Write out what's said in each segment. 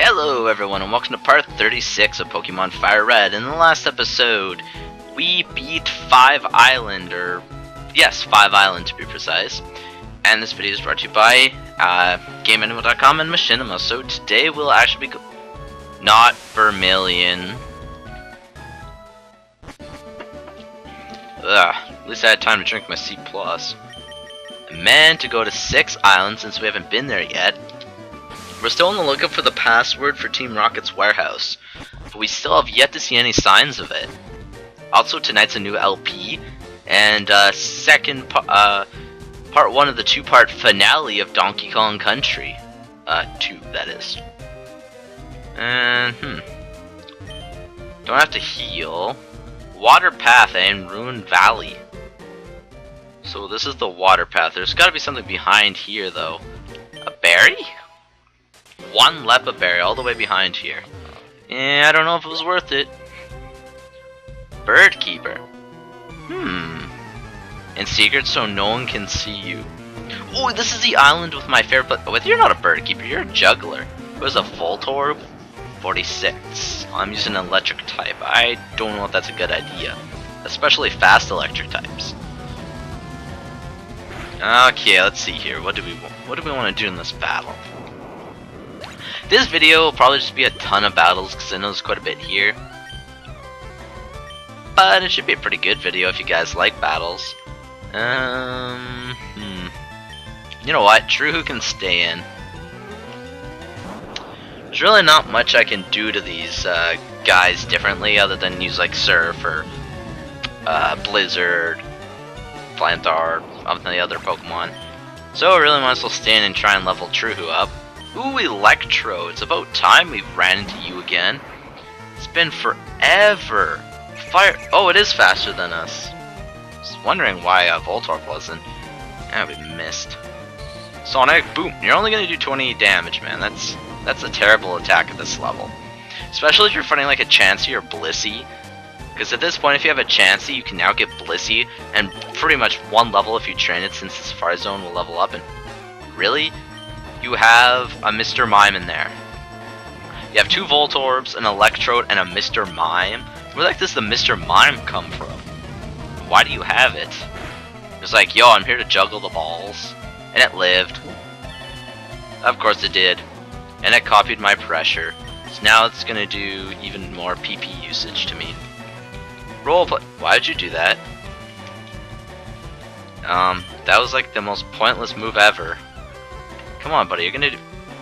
Hello everyone and welcome to part 36 of Pokemon FireRed. In the last episode, we beat 5 Island, yes, 5 Island to be precise. And this video is brought to you by GameAnimal.com and Machinima. So today we'll actually be not Vermilion. At least I had time to drink my C+. I meant to go to 6 Islands since we haven't been there yet. We're still on the lookout for the password for Team Rocket's warehouse, but we still have yet to see any signs of it. Also, tonight's a new LP, and part 1 of the 2-part finale of Donkey Kong Country. 2, that is. And, don't have to heal. Water Path and Ruined Valley. So this is the water path. There's gotta be something behind here, though. A berry? 1 Lepa berry all the way behind here. I don't know if it was worth it. Bird Keeper. And secret so no one can see you. Oh, this is the island with my favorite. Wait, you're not a bird keeper, you're a juggler. It was a Voltorb. 46. I'm using an electric type. I don't know if that's a good idea, especially fast electric types. Okay, let's see here. What do we want to do in this battle? This video will probably just be a ton of battles because I know there's quite a bit here. But it should be a pretty good video if you guys like battles. You know what? True can stay in. There's really not much I can do to these guys differently other than use like Surf or Blizzard, Flamethrower, of the other Pokemon. So I really might as well stand and try and level True up. Ooh, Electro. It's about time we've ran into you again. It's been forever. Fire. Oh, it is faster than us. I was wondering why Voltorb wasn't. We missed. Sonic Boom. You're only gonna do 20 damage, man. That's a terrible attack at this level. Especially if you're fighting like a Chansey or Blissey. Because at this point, if you have a Chansey, you can now get Blissey, and pretty much 1 level if you train it, since the Safari Zone will level up. And really, you have a Mr. Mime in there. You have 2 Voltorbs, an Electrode, and a Mr. Mime. Where like does the Mr. Mime come from? Why do you have it? It's like, yo, I'm here to juggle the balls. And it lived. Of course it did. And it copied my pressure. So now it's gonna do even more PP usage to me. Roleplay. Why'd you do that? That was like the most pointless move ever. Come on, buddy, you're gonna do...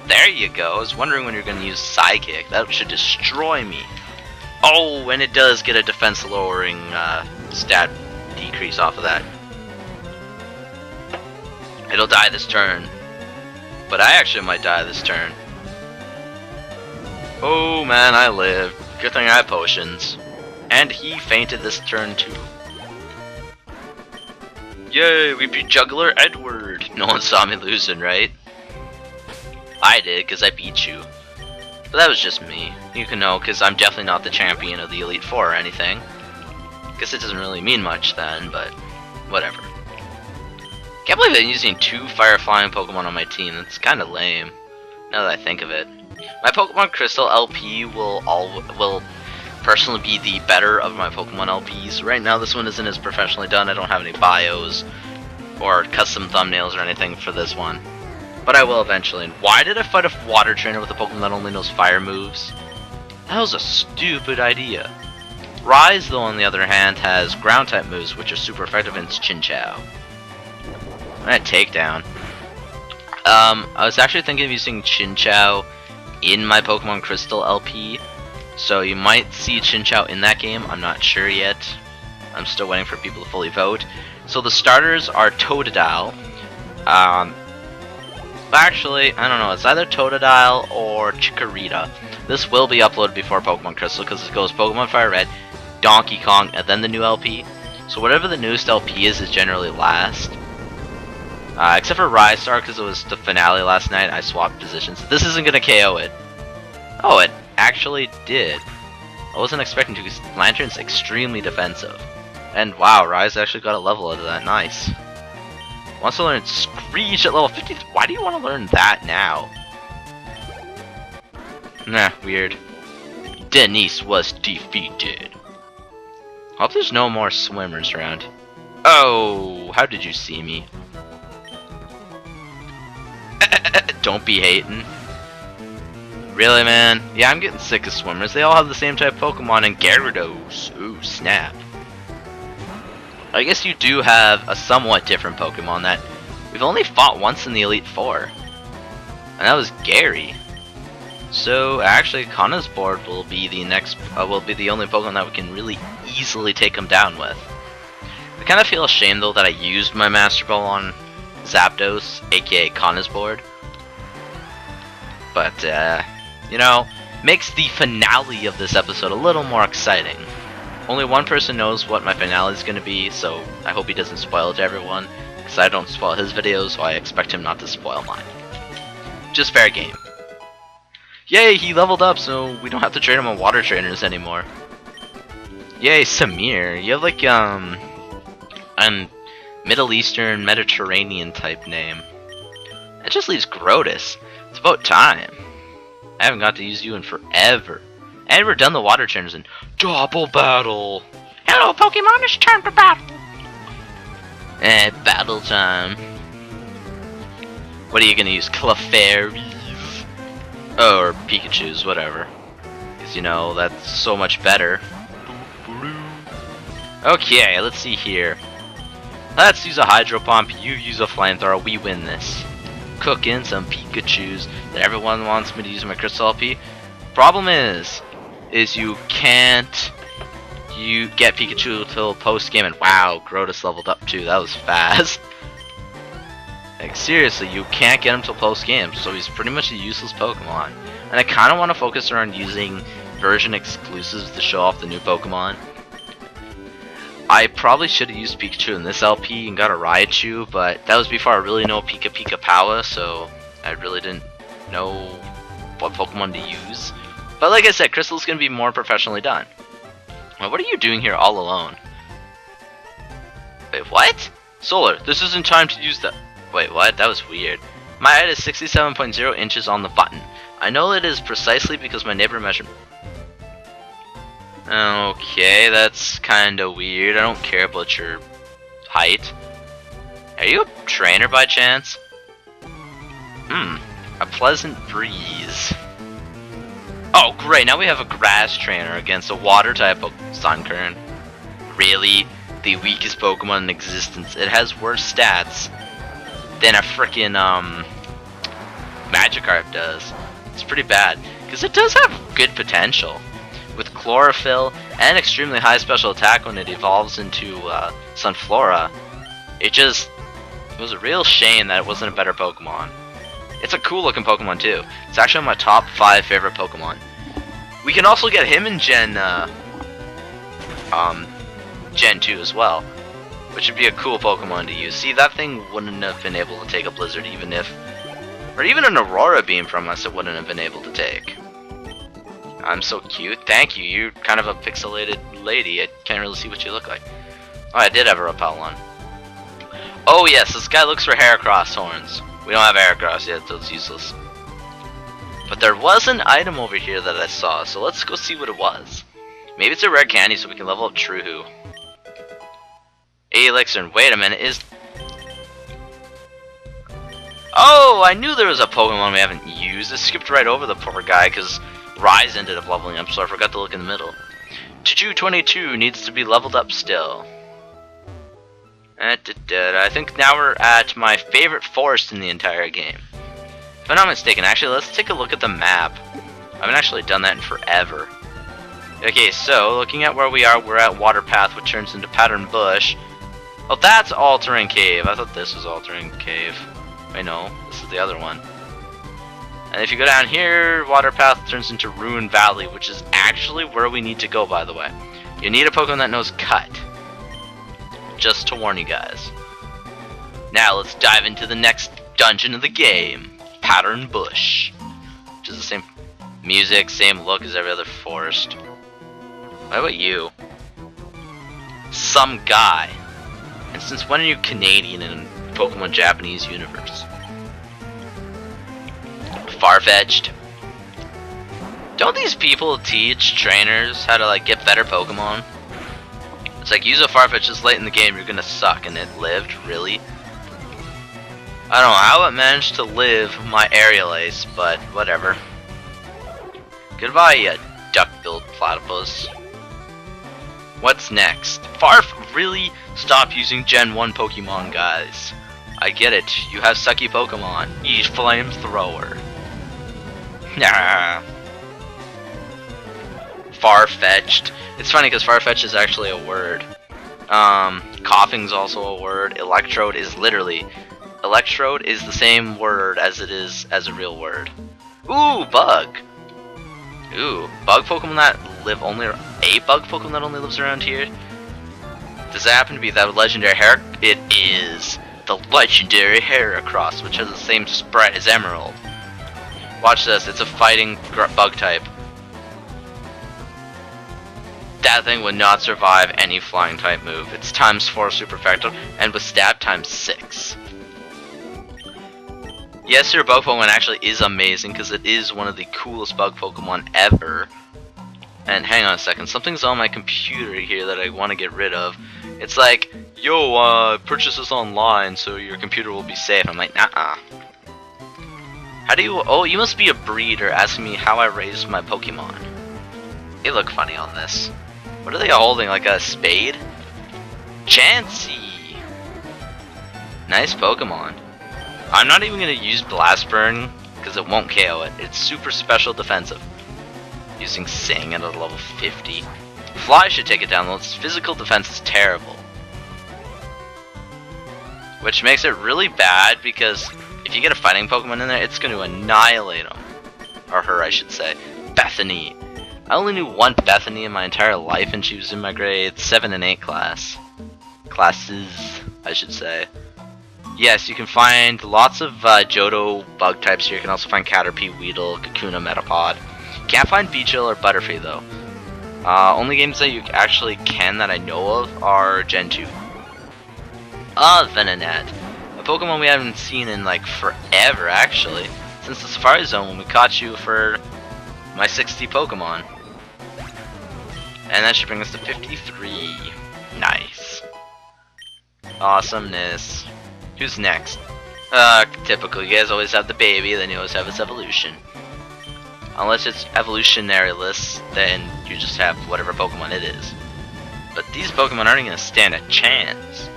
There you go. I was wondering when you're gonna use Psychic. That should destroy me. Oh, and it does get a defense lowering stat decrease off of that. It'll die this turn. But I actually might die this turn. Oh man, I lived. Good thing I have potions. And he fainted this turn too. Yay, we beat Juggler Edward. No one saw me losing, right? I did, because I beat you. But that was just me. You can know, because I'm definitely not the champion of the Elite Four or anything. Guess it doesn't really mean much then, but whatever. Can't believe I'm using 2 Fire Flying Pokemon on my team. That's kind of lame, now that I think of it. My Pokemon Crystal LP will personally be the better of my Pokemon LPs. Right now this one isn't as professionally done. I don't have any bios or custom thumbnails or anything for this one. But I will eventually. And why did I fight a water trainer with a Pokemon that only knows fire moves? That was a stupid idea. Rise, though, on the other hand, has ground type moves which are super effective in Chinchou. And Takedown. I was actually thinking of using Chinchou in my Pokemon Crystal LP. So you might see Chinchou in that game, I'm not sure yet. I'm still waiting for people to fully vote. So the starters are Totodile. Actually, I don't know, it's either Totodile or Chikorita. This will be uploaded before Pokemon Crystal because it goes Pokemon Fire Red, Donkey Kong, and then the new LP. So whatever the newest LP is generally last. Except for Rise Star because it was the finale last night, I swapped positions. This isn't going to KO it. Oh, it actually did. I wasn't expecting to because Lantern's extremely defensive. And wow, Rise actually got a level out of that, nice. Wants to learn Screech at level 50. Why do you want to learn that now? Nah, weird. Denise was defeated. Hope there's no more swimmers around. Oh, how did you see me? Don't be hating. Really, man? Yeah, I'm getting sick of swimmers. They all have the same type Pokemon and Gyarados. Ooh, snap. I guess you do have a somewhat different Pokemon that we've only fought once in the Elite Four. And that was Gary. So actually, Kana's board will be the next, will be the only Pokemon that we can really easily take him down with. I kind of feel ashamed though that I used my Master Ball on Zapdos, aka Kana's board. But you know, makes the finale of this episode a little more exciting. Only one person knows what my finale is going to be, so I hope he doesn't spoil it to everyone, because I don't spoil his videos, so I expect him not to spoil mine. Just fair game. Yay, he leveled up, so we don't have to trade him on water trainers anymore. Yay, Samir. You have like a Middle Eastern, Mediterranean type name. That just leaves Grotus. It's about time. I haven't got to use you in forever. And we're done the water trainers in double battle. Hello, Pokemon, it's time for battle. Battle time. What are you gonna use? Clefairies? Oh, or Pikachu's, whatever. Because, you know, that's so much better. Okay, let's see here. Let's use a Hydro Pump, you use a Flamethrower, we win this. Cook in some Pikachus that everyone wants me to use my Crystal LP. Problem is you can't get Pikachu till post game, and wow, Grotus leveled up too. That was fast. Like seriously, you can't get him till post game, so he's pretty much a useless Pokemon. And I kind of want to focus around using version exclusives to show off the new Pokemon. I probably should have used Pikachu in this LP and got a Raichu, but that was before I really know Pika Pika Power, so I really didn't know what Pokemon to use. But like I said, Crystal's going to be more professionally done. Well, what are you doing here all alone? Wait, what? Solar, this isn't time to use that. Wait, what? That was weird. My height is 67.0 inches on the button. I know it is precisely because my neighbor measured. Okay, that's kinda weird. I don't care about your height. Are you a trainer by chance? A pleasant breeze. Oh great, now we have a grass trainer against a water type of Sunkern. Really? The weakest Pokemon in existence. It has worse stats than a frickin' Magikarp does. It's pretty bad, because it does have good potential. With Chlorophyll and extremely high special attack when it evolves into Sunflora, it was a real shame that it wasn't a better Pokemon. It's a cool looking Pokemon too. It's actually my top 5 favorite Pokemon. We can also get him in Gen 2 as well, which would be a cool Pokemon to use. See, that thing wouldn't have been able to take a Blizzard even if, or even an Aurora Beam from us, it wouldn't have been able to take. I'm so cute. Thank you. You're kind of a pixelated lady. I can't really see what you look like. Oh, I did have a Repel one. Oh yes, this guy looks for Heracross horns. We don't have Heracross yet, so it's useless. But there was an item over here that I saw, so let's go see what it was. Maybe it's a rare candy so we can level up Truhu. Elixir, wait a minute, Oh, I knew there was a Pokemon we haven't used. I skipped right over the poor guy because Rise ended up leveling up, so I forgot to look in the middle. Chuchu 22 needs to be leveled up still. I think now we're at my favorite forest in the entire game. If I'm not mistaken, actually, let's take a look at the map. I haven't actually done that in forever. Okay, so, looking at where we are, we're at Water Path, which turns into Pattern Bush. Oh, that's Altering Cave. I thought this was Altering Cave. Wait, no, this is the other one. And if you go down here, Water Path turns into Ruin Valley, which is actually where we need to go, by the way. You need a Pokemon that knows Cut. Just to warn you guys. Now let's dive into the next dungeon of the game, Pattern Bush. Which is the same music, same look as every other forest. What about you? Some guy. And since when are you Canadian in Pokemon Japanese universe? Farfetch'd. Don't these people teach trainers how to like get better Pokemon? It's like, use a Farfetch this late in the game, you're gonna suck, and it lived, really? I don't know how it managed to live my Aerial Ace, but whatever. Goodbye, you duck-billed platypus. What's next? Farf, really? Stop using Gen 1 Pokemon, guys. I get it, you have sucky Pokemon. Eat Flamethrower. Nah. Farfetch'd. It's funny because Farfetch is actually a word. Coughing's also a word. Electrode is literally... Electrode is the same word as it is as a real word. Ooh, bug! Ooh, bug Pokemon that live only... A bug Pokemon that only lives around here? Does that happen to be that legendary It is the legendary Heracross, which has the same sprite as Emerald. Watch this, it's a fighting bug type. That thing would not survive any flying type move. It's ×4 super effective, and with stab ×6. Yes, your bug Pokemon actually is amazing, because it is one of the coolest bug Pokemon ever. And hang on a second, something's on my computer here that I want to get rid of. It's like, yo, purchase this online so your computer will be safe. I'm like, nah. How do you... Oh, you must be a breeder asking me how I raised my Pokemon. They look funny on this. What are they holding, like a spade? Chansey! Nice Pokemon. I'm not even going to use Blast Burn, because it won't KO it. It's super special defensive. Using Sing at a level 50. Fly should take it down, though its physical defense is terrible. Which makes it really bad, because if you get a fighting Pokemon in there, it's going to annihilate him. Or her, I should say. Bethany. I only knew one Bethany in my entire life, and she was in my grades 7 and 8 class. Classes, I should say. Yes, you can find lots of Johto bug types here. You can also find Caterpie, Weedle, Kakuna, Metapod. You can't find Beachel or Butterfree, though. Only games that you actually can that I know of are Gen 2. Venonat. A Pokemon we haven't seen in like forever, actually. Since the Safari Zone when we caught you for my 60 Pokemon. And that should bring us to 53. Nice. Awesomeness. Who's next? Typical. You guys always have the baby, then you always have its evolution. Unless it's evolutionary-less, then you just have whatever Pokemon it is. But these Pokemon aren't going to stand a chance.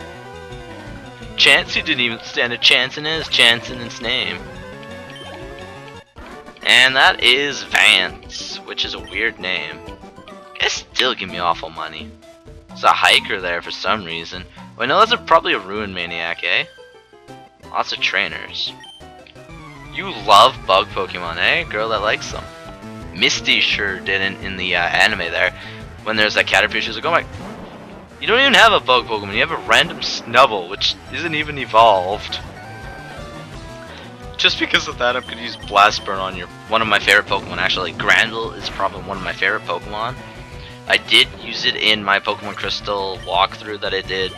Chansey didn't even stand a chance in its name. And that is Vance, which is a weird name. You guys still give me awful money. There's a hiker there for some reason. Well, no, that's probably a Ruin Maniac, eh? Lots of trainers. You love bug Pokemon, eh? Girl that likes them. Misty sure didn't in the anime there. When there's that Caterpie, she's like, oh my... You don't even have a bug Pokemon, you have a random Snubble, which isn't even evolved. Just because of that, I'm gonna use Blast Burn on one of my favorite Pokemon. Actually, Granville is probably one of my favorite Pokemon. I did use it in my Pokemon Crystal walkthrough that I did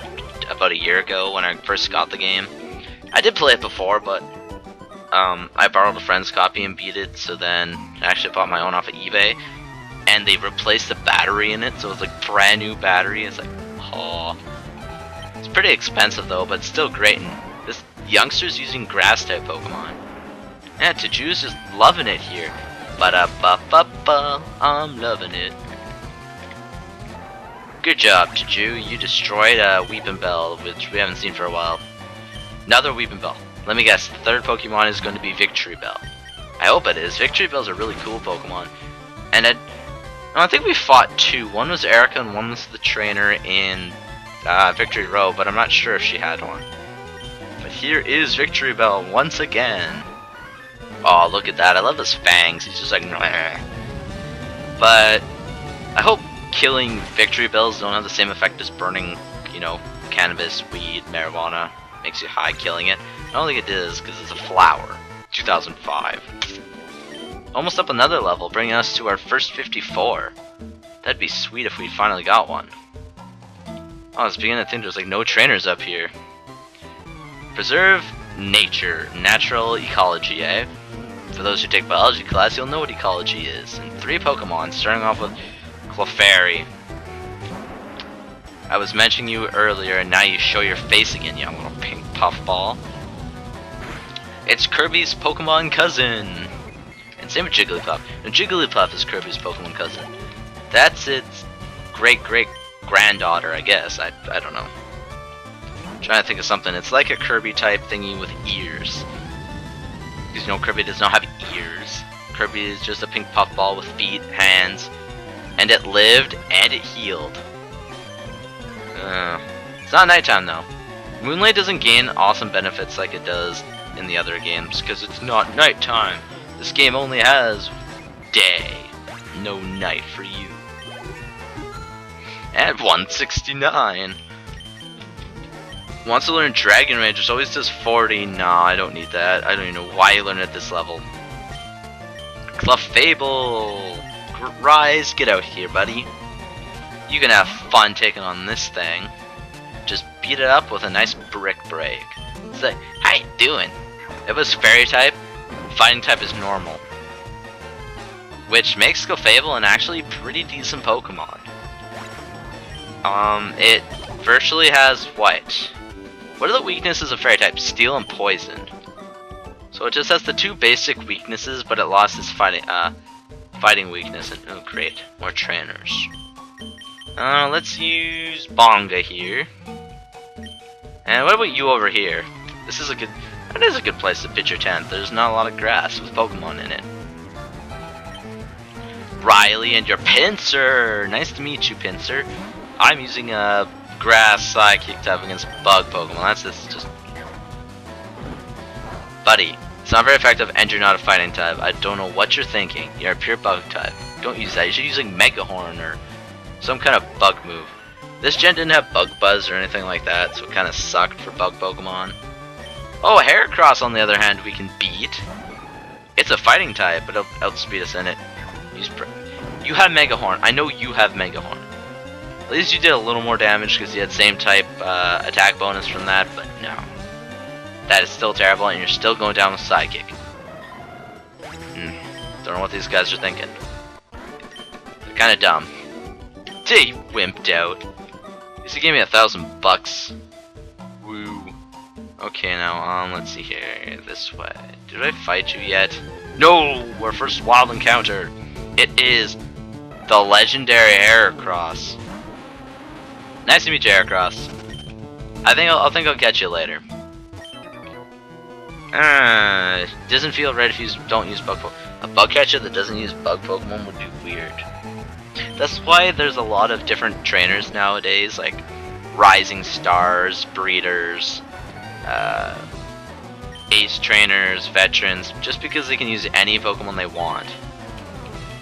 about a year ago when I first got the game. I did play it before, but I borrowed a friend's copy and beat it, so then I actually bought my own off of eBay, and they replaced the battery in it, so it's like brand new battery. It's like, oh, it's pretty expensive though, but still great. And this youngster's using grass type Pokemon. Yeah, Taju's just loving it here. Ba-da-ba-ba-ba, I'm loving it. Good job, Taju. You destroyed Weepinbell, which we haven't seen for a while. Another Weepinbell. Let me guess, the third Pokemon is going to be Victorybell. I hope it is. Victorybell's a really cool Pokemon. And I think we fought two. One was Erica and one was the trainer in Victory Row, but I'm not sure if she had one. But here is Victorybell once again. Oh, look at that. I love his fangs. He's just like, meh. But I hope killing Victorybells don't have the same effect as burning, you know, cannabis, weed, marijuana. Makes you high killing it. I don't think it is because it's a flower. 2005. Almost up another level, bringing us to our first 54. That'd be sweet if we finally got one. Oh, I was beginning to think there's like no trainers up here. Preserve nature, natural ecology, eh? For those who take biology class, you'll know what ecology is. In 3 Pokemon, starting off with Clefairy. I was mentioning you earlier, and now you show your face again, you little pink puffball. It's Kirby's Pokemon cousin. And same with Jigglypuff. And Jigglypuff is Kirby's Pokemon cousin. That's its great-great-granddaughter, I guess. I don't know. I'm trying to think of something. It's like a Kirby type thingy with ears. Because you know Kirby does not have ears. Kirby is just a pink puffball with feet, hands, and it lived and it healed. It's not nighttime though. Moonlight doesn't gain awesome benefits like it does in the other games because it's not nighttime. This game only has day, no night for you. And 169. Wants to learn Dragon Rage, which always does 40. Nah, I don't need that. I don't even know why you learn it at this level. Clefable! Rise, get out here, buddy. You can have fun taking on this thing. Just beat it up with a nice brick break. It's like, how you doing? If it was fairy type, fighting type is normal. Which makes Clefable an actually pretty decent Pokemon. It virtually has what? What are the weaknesses of fairy type? Steel and poison. So it just has the 2 basic weaknesses, but it lost its fighting weakness. And, oh great, more trainers. Let's use Bonga here. And what about you over here? This is a good. That is a good place to pitch your tent. There's not a lot of grass with Pokemon in it. Riley and your Pinsir. Nice to meet you, Pinsir. I'm using a grass psychic type against bug Pokemon. That's just. Buddy, it's not very effective and you're not a fighting type. I don't know what you're thinking. You're a pure bug type. Don't use that. You should use like Mega Horn or some kind of bug move. This gen didn't have Bug Buzz or anything like that, so it kind of sucked for bug Pokemon. Oh, Heracross on the other hand we can beat. It's a fighting type, but it'll outspeed us in it. You have Mega Horn. I know you have Mega Horn. At least you did a little more damage because you had same type attack bonus from that, but no. That is still terrible and you're still going down with Psychic. Don't know what these guys are thinking. They're kind of dumb. They wimped out. At least he gave me $1,000. Woo. Okay, now let's see here. This way. Did I fight you yet? No! Our first wild encounter. It is the legendary Heracross. Nice to meet you, Heracross. I think I'll catch you later. Doesn't feel right if you don't use bug Pokemon. A bug catcher that doesn't use bug Pokemon would be weird. That's why there's a lot of different trainers nowadays, like Rising Stars, Breeders, Ace Trainers, Veterans, just because they can use any Pokemon they want.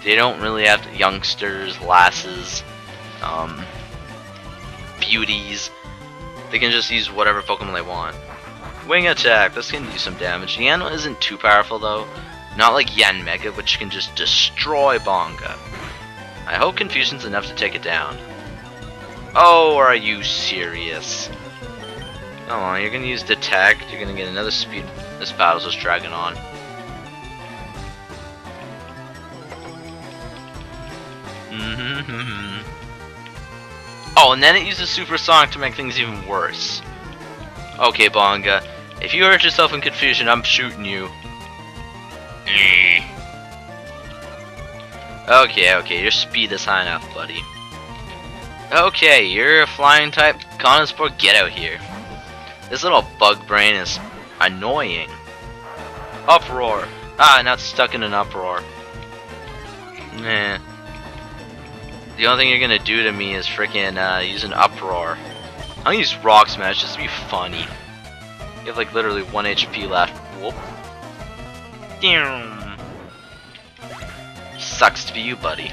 They don't really have youngsters, lasses, beauties. They can just use whatever Pokemon they want. Wing Attack, this can do some damage. Yan isn't too powerful though. Not like Yan Mega, which can just destroy Bonga. I hope Confusion's enough to take it down. Oh, are you serious? Come on, you're gonna use Detect, you're gonna get another speed. This battle's just dragging on. Oh, and then it uses Supersonic to make things even worse. Okay, Bonga, if you hurt yourself in Confusion, I'm shooting you. Okay, your speed is high enough, buddy. Okay, you're a flying type. Consport, get out here. This little bug brain is annoying. Uproar. Ah, now it's stuck in an uproar. Nah. The only thing you're gonna do to me is freaking use an uproar. I'm gonna use Rock Smash just to be funny. You have like literally 1 HP left. Whoop. Damn. Sucks to be you, buddy.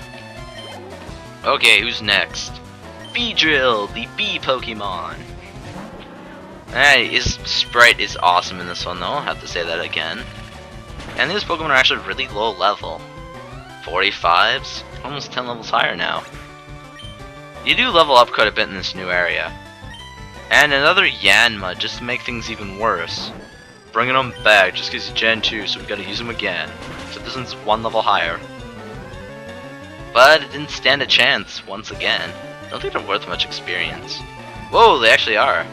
Okay, who's next? Beedrill, the bee Pokemon. Hey, his sprite is awesome in this one though, I'll have to say that again. And these Pokemon are actually really low level. 45s? Almost 10 levels higher now. You do level up quite a bit in this new area. And another Yanma, just to make things even worse. Bringing them back just because he's Gen 2, so we gotta use him again. So this one's 1 level higher. but it didn't stand a chance once again. I don't think they're worth much experience. Whoa, they actually are.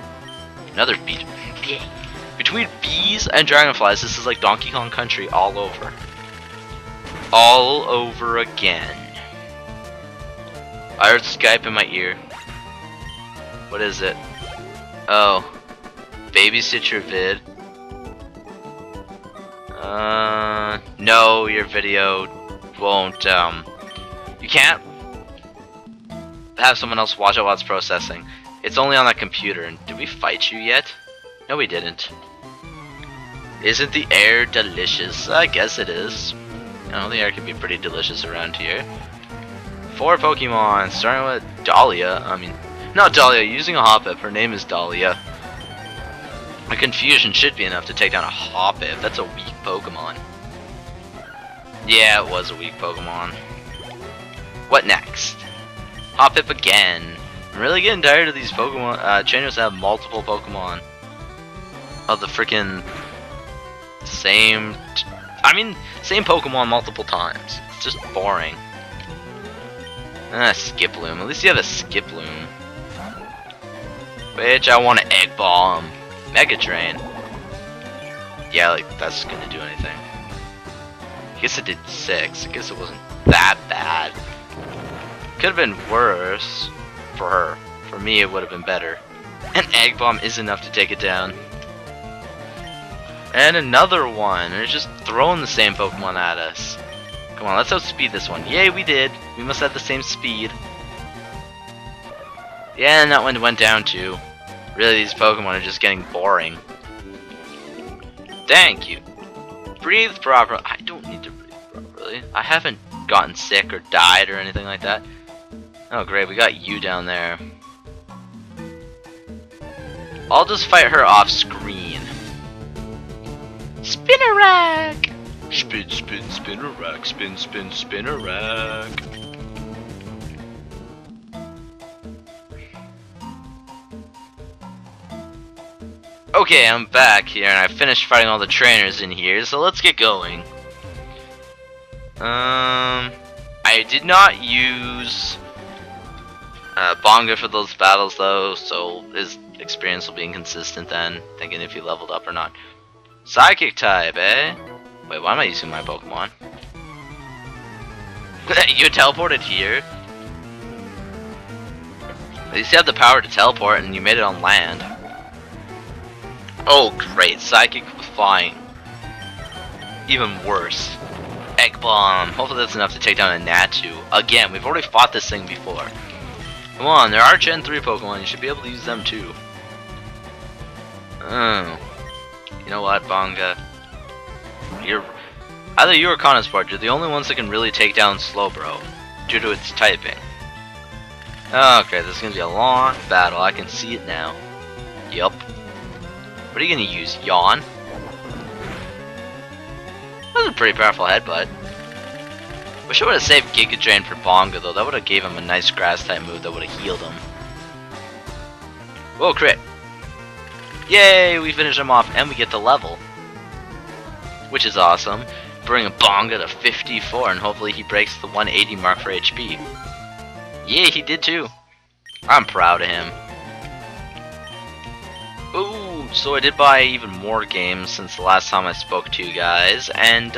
Another beat. Between bees and dragonflies, this is like Donkey Kong Country all over. All over again. I heard Skype in my ear. What is it? Oh. Babysit your vid. No, your video won't, you can't have someone else watch it while it's processing. It's only on that computer. And did we fight you yet? No, we didn't. Isn't the air delicious? I guess it is. You know, the air can be pretty delicious around here. 4 Pokemon, starting with Dahlia. I mean, not Dahlia, using a Hoppip. Her name is Dahlia. A Confusion should be enough to take down a Hoppip. That's a weak Pokemon. Yeah, it was a weak Pokemon. What next? Hoppip again. I'm really getting tired of these Pokemon trainers that have multiple Pokemon. Of the freaking same Pokemon multiple times. It's just boring. Skiploom. At least you have a Skiploom. Which I want to Egg Bomb. Mega Drain. Yeah, like that's gonna do anything. I guess it did 6. I guess it wasn't that bad. Could have been worse for her. For me, it would have been better. An Egg Bomb is enough to take it down. And another one. They're just throwing the same Pokemon at us. Come on, let's outspeed this one. Yay, we did. We must have the same speed. Yeah, and that one went down too. Really, these Pokemon are just getting boring. Thank you. Breathe properly. I don't need to breathe properly. I haven't gotten sick or died or anything like that. Oh great, we got you down there. I'll just fight her off screen. Spin-a-rack! Spin, spin, spin-a-rack. Spin, spin, spin-a-rack. Okay, I'm back here and I finished fighting all the trainers in here, so let's get going. I did not use Bonga for those battles though, so his experience will be inconsistent then, thinking if he leveled up or not. Psychic type, eh? Wait, why am I using my Pokemon? You teleported here? At least you have the power to teleport and you made it on land. Oh great, Psychic with Flying. Even worse. Egg Bomb. Hopefully that's enough to take down a Natu. Again, we've already fought this thing before. Come on, there are Gen 3 Pokemon, you should be able to use them too. Oh. You know what, Bonga? Either you or Conosport, you're the only ones that can really take down Slowbro, due to its typing. Okay, this is gonna be a long battle, I can see it now. Yup. What are you gonna use? Yawn? That was a pretty powerful headbutt. Wish I would have saved Giga Drain for Bonga though, that would have gave him a nice grass type move that would have healed him. Whoa, crit! Yay, we finish him off and we get the level. Which is awesome. Bring Bonga to 54 and hopefully he breaks the 180 mark for HP. Yeah, he did too. I'm proud of him. Ooh, so I did buy even more games since the last time I spoke to you guys, and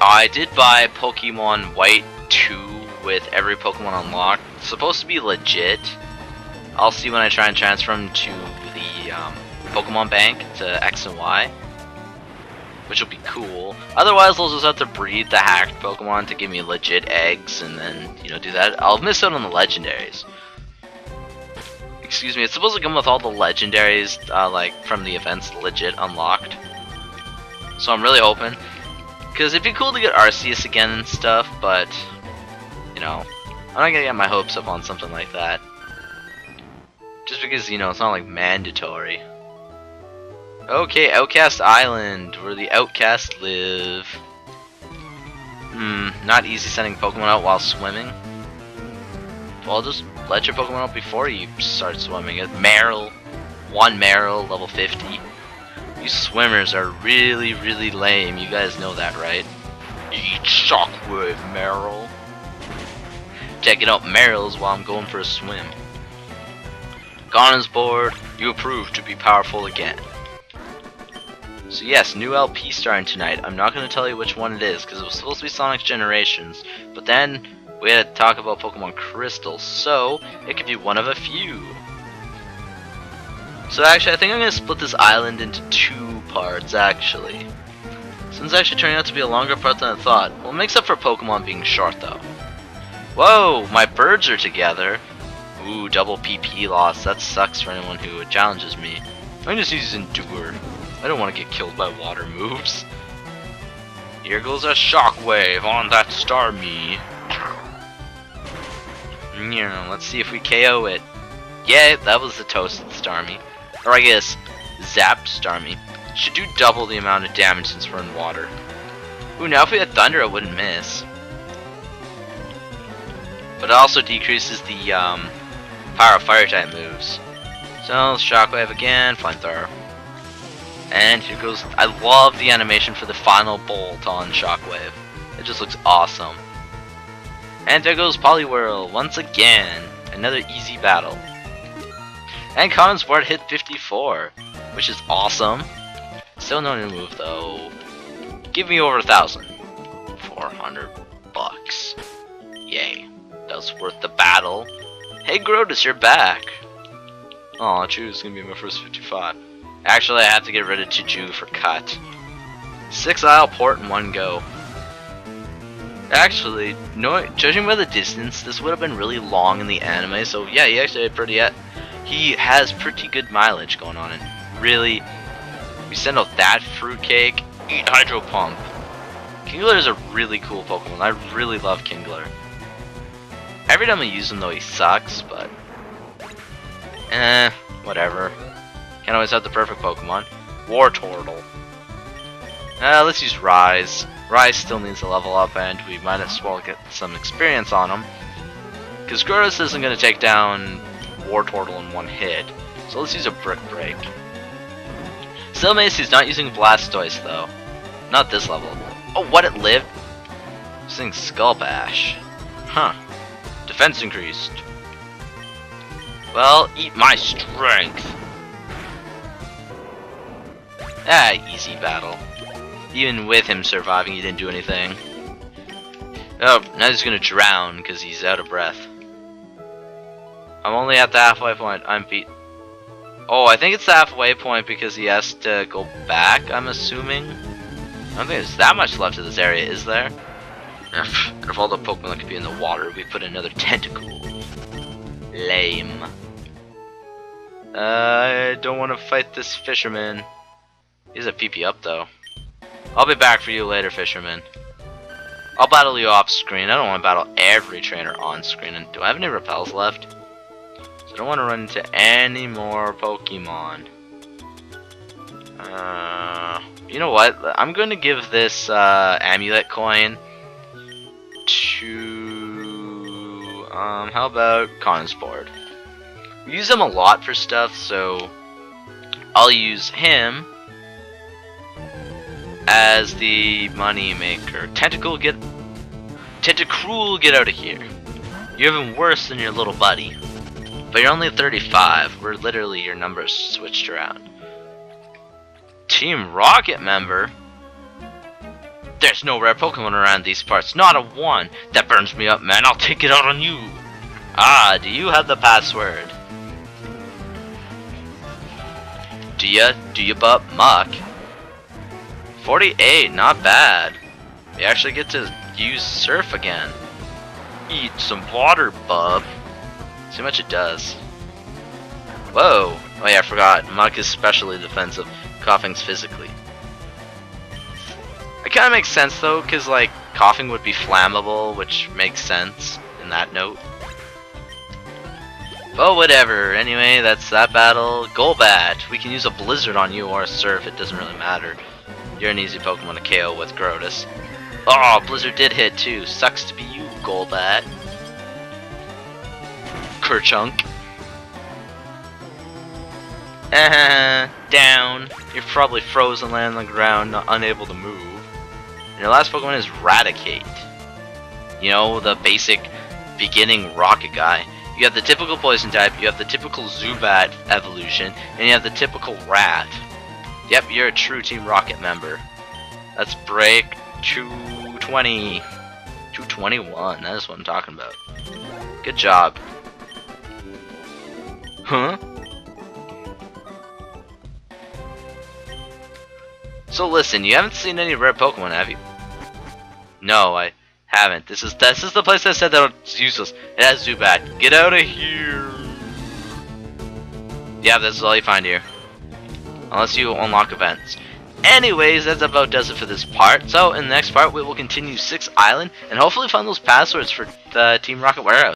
I did buy Pokemon White 2 with every Pokemon unlocked. It's supposed to be legit. I'll see when I try and transfer them to the Pokemon Bank to X and Y, which will be cool. Otherwise, I'll just have to breed the hacked Pokemon to give me legit eggs, and then, you know, do that. I'll miss out on the legendaries. Excuse me, it's supposed to come with all the legendaries, like, from the events legit unlocked. So I'm really hoping. Because it'd be cool to get Arceus again and stuff, but, you know, I'm not gonna get my hopes up on something like that. Just because, you know, it's not, like, mandatory. Okay, Outcast Island, where the outcasts live. Not easy sending Pokemon out while swimming. Well, just let your Pokemon out before you start swimming. Marill, one Marill, level 50. You swimmers are really, really lame. You guys know that, right? Eat shockwave, Meryl. Checking out Meryl's while I'm going for a swim. Gonen's board, you approve to be powerful again. So yes, new LP starting tonight. I'm not going to tell you which one it is because it was supposed to be Sonic Generations, but then we had to talk about Pokemon Crystal, so it could be one of a few. So actually, I think I'm going to split this island into 2 parts actually. Since it's actually turning out to be a longer part than I thought. Well, it makes up for Pokemon being short though. Whoa, my birds are together. Ooh, double PP loss. That sucks for anyone who challenges me. I'm just using Endure. I don't want to get killed by water moves. Here goes a shockwave on that Starmie. Yeah, let's see if we KO it. Yeah, that was the toasted Starmie. Or I guess, zapped Starmie. Should do double the amount of damage since we're in water. Ooh, now if we had Thunder, it wouldn't miss. But it also decreases the power of fire type moves. So, Shockwave again, Flamethrower. And here goes, I love the animation for the final bolt on Shockwave. It just looks awesome. And there goes Poliwhirl once again. Another easy battle. And Common Sport hit 54, which is awesome. Still no new move though. Give me over 1,000. 400 bucks. Yay. That was worth the battle. Hey Grotus, you're back. Aw, Chew's gonna be my first 55. Actually, I have to get rid of Chiju for cut. 6-aisle port in one go. Actually, no, judging by the distance, this would have been really long in the anime, so yeah, he actually had he has pretty good mileage going on, and really, we send out that fruitcake, eat Hydro Pump. Kingler is a really cool Pokemon. I really love Kingler. Every time I use him though, he sucks, but whatever. Can't always have the perfect Pokemon. Wartortle. Let's use Rise. Rise still needs to level up, and we might as well get some experience on him. Because Grotus isn't going to take down Wartortle in one hit. So let's use a Brick Break. Still amazed he's not using Blastoise though. Not this level. Oh, what, it lived? Using Skull Bash. Huh. Defense increased. Well, eat my strength. Easy battle. Even with him surviving, he didn't do anything. Oh, now he's gonna drown because he's out of breath. I'm only at the halfway point. I'm beat. Oh, I think it's the halfway point because he has to go back, I'm assuming. I don't think there's that much left of this area, is there? Out of all the Pokemon that could be in the water, we put another Tentacool. Lame. I don't want to fight this fisherman. He's a PP up though. I'll be back for you later, fisherman. I'll battle you off screen. I don't want to battle every trainer on screen. And do I have any repels left? So I don't want to run into any more Pokemon. You know what? I'm going to give this amulet coin to how about Consport? We use him a lot for stuff, so I'll use him as the money maker. Tentacruel, get out of here. You're even worse than your little buddy. But you're only 35. We're literally, your numbers switched around. Team Rocket member? There's no rare Pokemon around these parts. Not a one. That burns me up, man. I'll take it out on you. Ah, do you have the password? Do you butt muck? 48, not bad. We actually get to use Surf again. Eat some water, bub. See how much it does. Whoa. Oh yeah, I forgot. Muck is specially defensive. Coughing's physically. It kind of makes sense though, because like Coughing would be flammable, which makes sense in that note. But whatever. Anyway, that's that battle. Golbat. We can use a Blizzard on you or a Surf. It doesn't really matter. You're an easy Pokemon to KO with Grotus. Oh, Blizzard did hit too. Sucks to be you, Golbat. Kerchunk. Down. You're probably frozen, laying on the ground, unable to move. And your last Pokemon is Raticate. You know, the basic beginning rocket guy. You have the typical poison type, you have the typical Zubat evolution, and you have the typical rat. Yep, you're a true Team Rocket member. Let's break 220. 221, that is what I'm talking about. Good job. Huh? So listen, you haven't seen any rare Pokemon, have you? No, I haven't. This is the place I said that it's useless. It has Zubat. Get out of here. Yeah, this is all you find here. Unless you unlock events. Anyways, that's about does it for this part. So in the next part, we will continue 6th Island and hopefully find those passwords for the Team Rocket warehouse.